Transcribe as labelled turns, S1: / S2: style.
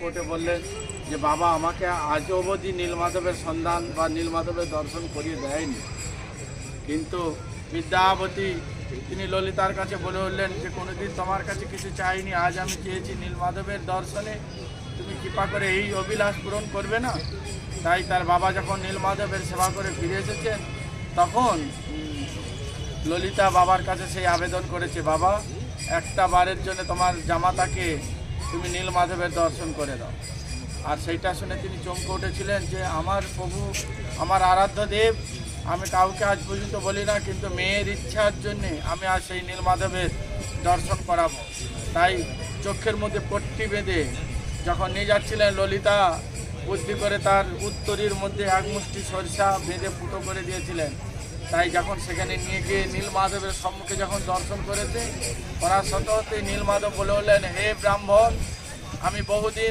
S1: কোর্টে বললেন যে বাবা আমাকে আজ অবধি নীলমাধবের সন্ধান বা নীলমাধবের দর্শন করিয়ে দেয়নি। কিন্তু বিদ্যাবতী তিনি ললিতার কাছে বলে উঠলেন যে কোনোদিন তোমার কাছে কিছু চাইনি, আজ আমি চেয়েছি নীলমাধবের দর্শনে, তুমি কৃপা করে এই অভিলাষ পূরণ করবে না? তাই তার বাবা যখন নীলমাধবের সেবা করে ফিরে এসেছেন তখন ললিতা বাবার কাছে সেই আবেদন করেছে, বাবা একটা বারের জন্য তোমার জামাতাকে তুমি নীলমাধবের দর্শন করে দাও। আর সেইটা শুনে তিনি চমকে উঠেছিলেন যে আমার প্রভু, আমার আরাধ্য দেব, আমি কাউকে আজ পর্যন্ত বলি না, কিন্তু মেয়ের ইচ্ছার জন্যে আমি আজ সেই নীলমাধবের দর্শন করাবো। তাই চোখের মধ্যে পট্টি বেঁধে যখন নিয়ে যাচ্ছিলেন, ললিতা বুদ্ধি করে তার উত্তরীর মধ্যে এক মুষ্টি সরিষা বেঁধে ফুটো করে দিয়েছিলেন। তাই যখন সেখানে নিয়ে গিয়ে নীলমাধবের সম্মুখে যখন দর্শন করেছে, করার সত্ত্বেও নীলমাধব বলে উঠলেন, হে ব্রাহ্মণ, আমি বহুদিন